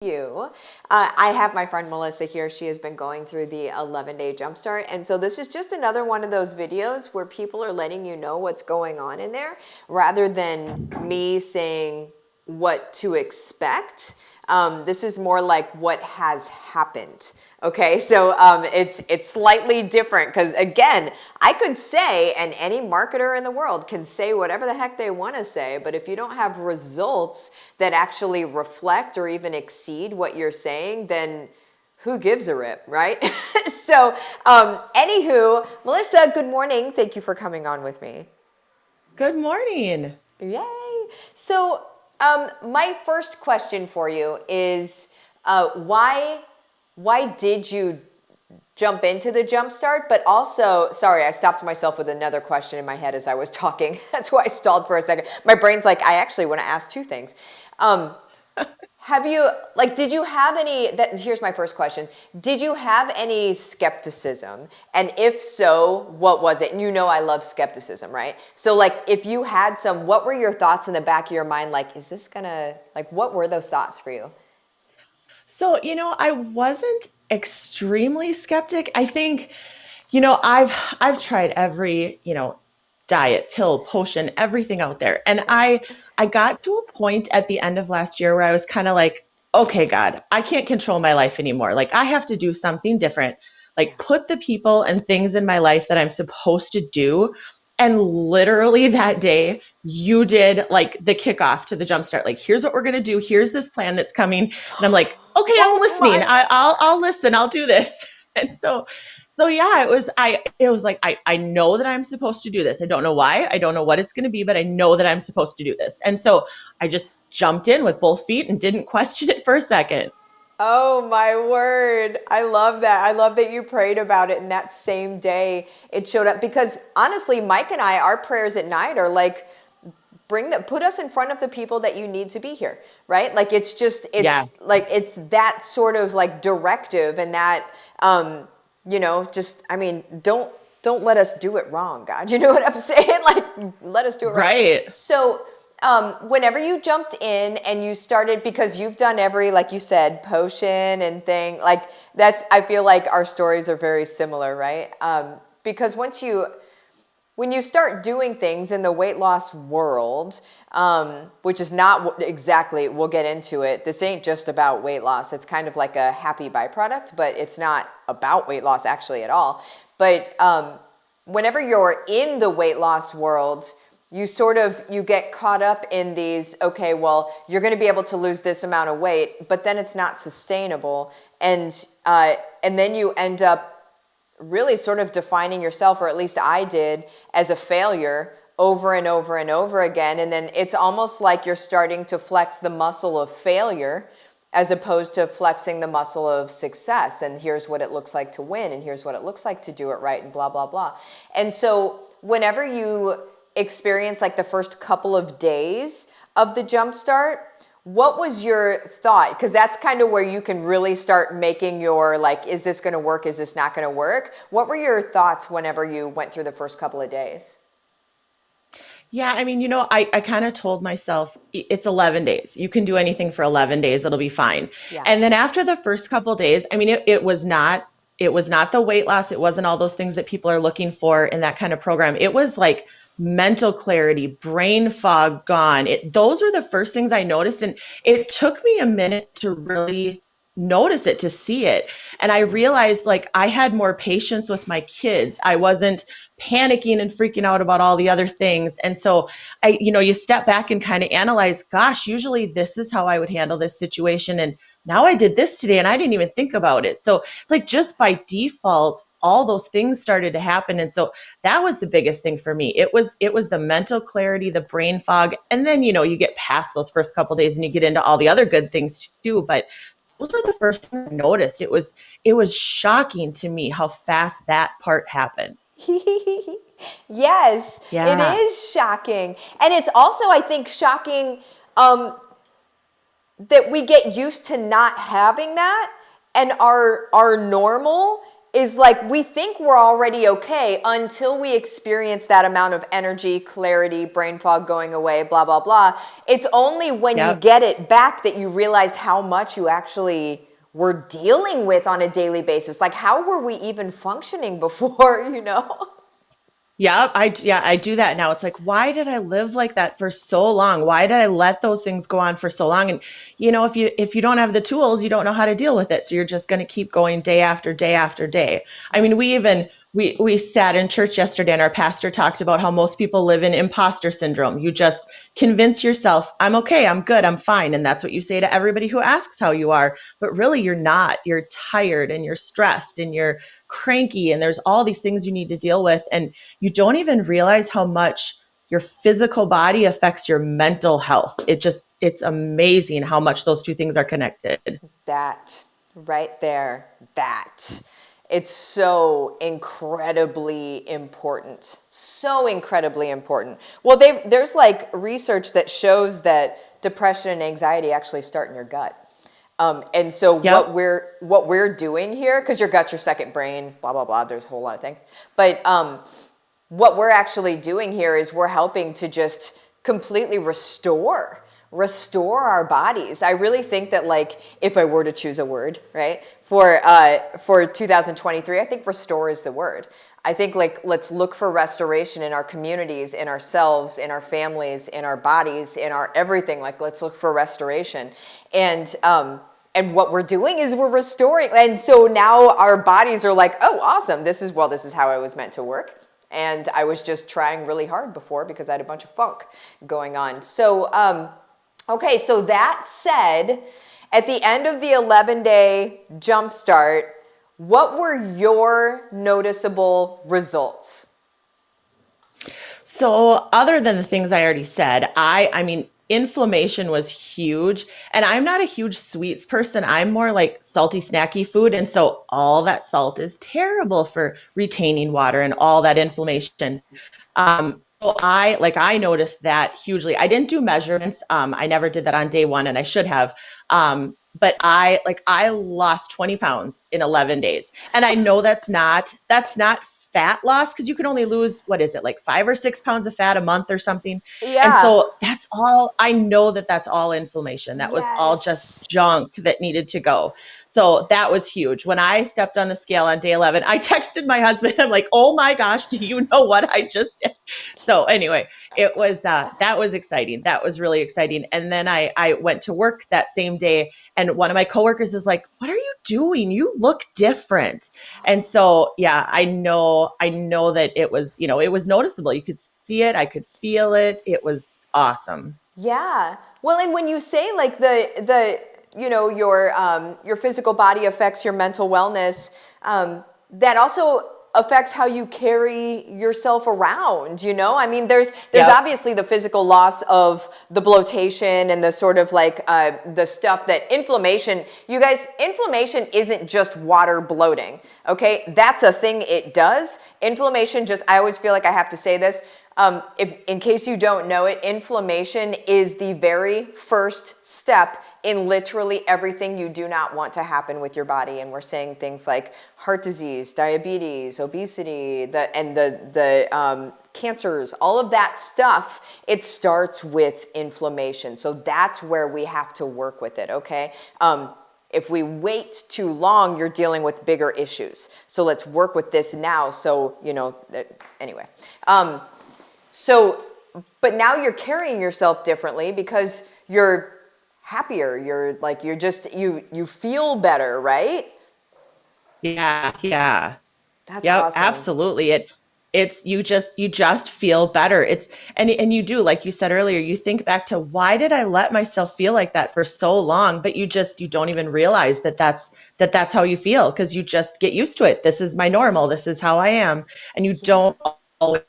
you. I have my friend Melissa here. She has been going through the 11-day Jumpstart. And so this is just another one of those videos where people are letting you know what's going on in there rather than me saying what to expect. This is more like what has happened. Okay, so it's slightly different because again, I could say, and any marketer in the world can say whatever the heck they want to say, but if you don't have results that actually reflect or even exceed what you're saying, then who gives a rip, right? So, anywho, Melissa, good morning. Thank you for coming on with me. Good morning. Yay. So, my first question for you is why did you jump into the Jumpstart? But also, sorry, I stopped myself with another question in my head as I was talking. That's why I stalled for a second. My brain's like, I actually want to ask two things. Um, have you, like, did you have any, here's my first question. Did you have any skepticism? And if so, what was it? And you know I love skepticism, right? So, like, if you had some, what were your thoughts in the back of your mind? Like, is this gonna, like, what were those thoughts for you? I wasn't extremely skeptic. I think, I've tried every, diet, pill, potion, everything out there. And Right. I got to a point at the end of last year where I was kind of like, okay, God, I can't control my life anymore. Like I have to do something different. Yeah. Like put the people and things in my life that I'm supposed to do. And literally that day, you did like the kickoff to the jumpstart. Like, here's what we're gonna do. Here's this plan that's coming. And I'm like, okay, I'm Oh listening. my. I'll listen. I'll do this. And so yeah, it was like I know that I'm supposed to do this. I don't know why. I don't know what it's gonna be, but I know that I'm supposed to do this. And so I just jumped in with both feet and didn't question it for a second. Oh my word. I love that. I love that you prayed about it and that same day it showed up because honestly, Mike and I, our prayers at night are like, put us in front of the people that you need to be here, right? Like Yeah, it's like, it's that sort of like directive and that, just, I mean, don't let us do it wrong, God. You know what I'm saying? Like, let us do it right. right. So, whenever you jumped in and you started, because you've done every, like you said, potion and thing, like that's, I feel like our stories are very similar, right? Because when you start doing things in the weight loss world, which is not exactly, we'll get into it. This ain't just about weight loss. It's kind of like a happy byproduct, but it's not about weight loss actually at all. But whenever you're in the weight loss world, you get caught up in these, okay, well, you're going to be able to lose this amount of weight, but then it's not sustainable. And then you end up really sort of defining yourself, or at least I did, as a failure over and over and over again. And then it's almost like you're starting to flex the muscle of failure as opposed to flexing the muscle of success. And here's what it looks like to win, and here's what it looks like to do it right, and blah, blah, blah. And so whenever you experience like the first couple of days of the jump start, what was your thought? Because that's kind of where you can really start making your, like, is this going to work? Is this not going to work? What were your thoughts whenever you went through the first couple of days? Yeah, I mean, I kind of told myself it's 11 days. You can do anything for 11 days, it'll be fine. Yeah. And then after the first couple days, I mean, it was not the weight loss, it wasn't all those things that people are looking for in that kind of program. It was like mental clarity, brain fog gone. Those were the first things I noticed, and it took me a minute to really notice it, to see it. And I realized like I had more patience with my kids. I wasn't panicking and freaking out about all the other things. And so you step back and kind of analyze, gosh, usually this is how I would handle this situation. And now I did this today and I didn't even think about it. So it's like just by default, all those things started to happen. And so that was the biggest thing for me. It was the mental clarity, the brain fog. And then, you get past those first couple of days and you get into all the other good things too. But those were the first things I noticed. It was shocking to me how fast that part happened. Yes, it Yeah. is shocking. And it's also, I think, shocking um, that we get used to not having that, and our normal is like we think we're already okay until we experience that amount of energy, clarity, brain fog going away, blah, blah, blah. It's only when you Yep. get it back that you realized how much you actually were dealing with on a daily basis. Like, how were we even functioning before, you know? I do that now. It's like, why did I live like that for so long? Why did I let those things go on for so long? And if you don't have the tools, you don't know how to deal with it. So you're just going to keep going day after day after day. I mean, we sat in church yesterday and our pastor talked about how most people live in imposter syndrome. You just convince yourself, I'm okay, I'm good, I'm fine. And that's what you say to everybody who asks how you are. But really, you're not. You're tired and you're stressed and you're cranky and there's all these things you need to deal with. And you don't even realize how much your physical body affects your mental health. It's amazing how much those two things are connected. That right there, that. It's so incredibly important. So incredibly important. Well, there's like research that shows that depression and anxiety actually start in your gut. And so Yep. what we're doing here, because your gut's your second brain, blah, blah, blah, there's a whole lot of things. But what we're actually doing here is we're helping to just completely restore our bodies. I really think that, like, if I were to choose a word, right, for 2023, I think restore is the word. I think, like, let's look for restoration in our communities, in ourselves, in our families, in our bodies, in our everything. Like, let's look for restoration. And what we're doing is we're restoring. And so now our bodies are like, oh, awesome. This is how I was meant to work. And I was just trying really hard before because I had a bunch of funk going on. So, okay, so that said, at the end of the 11-day Jumpstart, what were your noticeable results? So other than the things I already said, I mean, inflammation was huge. And I'm not a huge sweets person. I'm more like salty, snacky food. And so all that salt is terrible for retaining water and all that inflammation. So I noticed that hugely. I didn't do measurements. I never did that on day one, and I should have. But I lost 20 pounds in 11 days, and I know that's not fat loss because you can only lose what is it like 5 or 6 pounds of fat a month or something. And Yeah. so that's all. I know that's all inflammation. That was all just Yes. junk that needed to go. So that was huge. When I stepped on the scale on day 11, I texted my husband. I'm like, oh my gosh, do you know what I just did? So anyway, it was that was exciting. That was really exciting. And then I went to work that same day, and one of my coworkers is like, "What are you doing? You look different." And so yeah, I know that it was noticeable. You could see it. I could feel it. It was awesome. Yeah. Well, and when you say like your physical body affects your mental wellness, that also affects how you carry yourself around, you know? I mean, there's Yep. obviously the physical loss of the bloatation and the sort of like the stuff that inflammation, you guys, inflammation isn't just water bloating, okay? That's a thing it does. Inflammation just, I always feel like I have to say this, if, in case you don't know it, inflammation is the very first step in literally everything you do not want to happen with your body. And we're saying things like heart disease, diabetes, obesity, the cancers, all of that stuff. It starts with inflammation. So that's where we have to work with it. Okay. If we wait too long, you're dealing with bigger issues. So let's work with this now. So, anyway. So, but now you're carrying yourself differently because you're happier. You feel better, right? Yeah, yeah. That's Yep, awesome. absolutely. It's you just feel better. And you do, like you said earlier, you think back to why did I let myself feel like that for so long, but you don't even realize that that's how you feel because you just get used to it. This is my normal. This is how I am. And you Yeah. don't always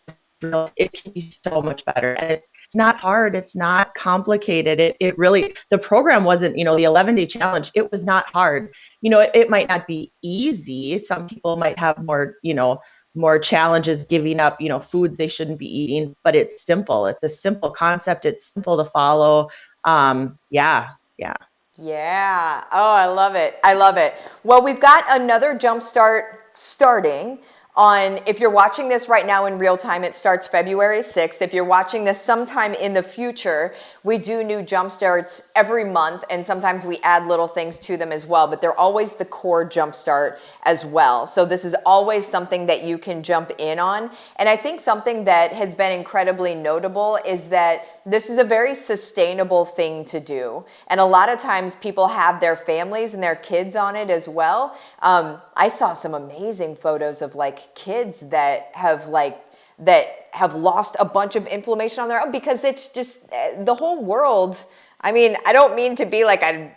realize it can be so much better. And it's not hard. It's not complicated. It really the program wasn't, the 11-day challenge. It was not hard. It might not be easy. Some people might have more challenges giving up, foods they shouldn't be eating, but it's simple. It's a simple concept. It's simple to follow. Yeah, yeah. Yeah. Oh, I love it. I love it. Well, we've got another Jumpstart starting on, if you're watching this right now in real time, it starts February 6th. If you're watching this sometime in the future, we do new jump starts every month, and sometimes we add little things to them as well, but they're always the core jump start as well. So this is always something that you can jump in on. And I think something that has been incredibly notable is that this is a very sustainable thing to do. And a lot of times people have their families and their kids on it as well. I saw some amazing photos of like kids that have lost a bunch of inflammation on their own, because it's just the whole world. I mean, I don't mean to be like a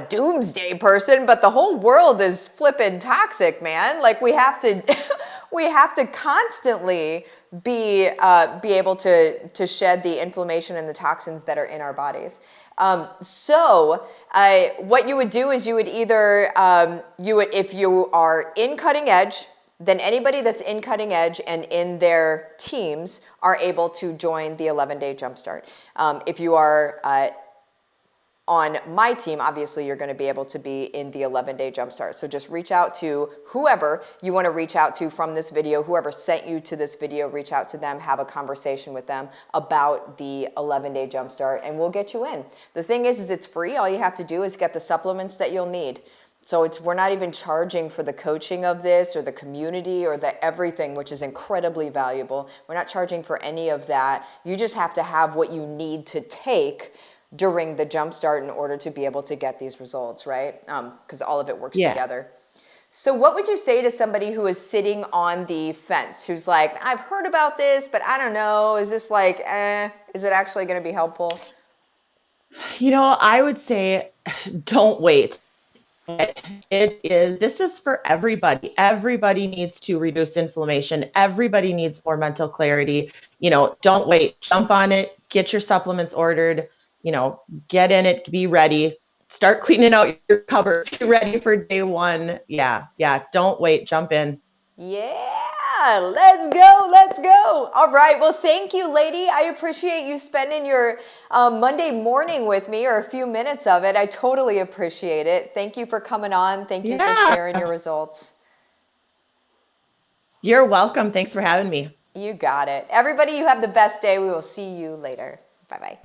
doomsday person, but the whole world is flipping toxic, man. Like we have to we have to constantly be able to shed the inflammation and the toxins that are in our bodies. So what you would do is you would either, if you are in Cutting Edge, then anybody that's in Cutting Edge and in their teams are able to join the 11-day Jumpstart. If you are on my team, obviously you're going to be able to be in the 11-day Jumpstart. So just reach out to whoever you want to reach out to from this video, whoever sent you to this video, reach out to them, have a conversation with them about the 11-day Jumpstart, and we'll get you in. The thing is it's free. All you have to do is get the supplements that you'll need. So we're not even charging for the coaching of this or the community or the everything, which is incredibly valuable. We're not charging for any of that. You just have to have what you need to take during the Jumpstart in order to be able to get these results, right? Because all of it works together. So what would you say to somebody who is sitting on the fence, who's like, I've heard about this, but I don't know, is this like, is it actually going to be helpful? I would say don't wait. This is for everybody. Everybody needs to reduce inflammation. Everybody needs more mental clarity. Don't wait. Jump on it. Get your supplements ordered. Get in it. Be ready. Start cleaning out your cupboard. Be ready for day one. Yeah. Don't wait. Jump in. Yeah, let's go, let's go. All right, well, thank you, lady. I appreciate you spending your Monday morning with me, or a few minutes of it. I totally appreciate it. Thank you for coming on. Thank you for sharing your results. You're welcome. Thanks for having me. You got it. Everybody, you have the best day. We will see you later. Bye-bye.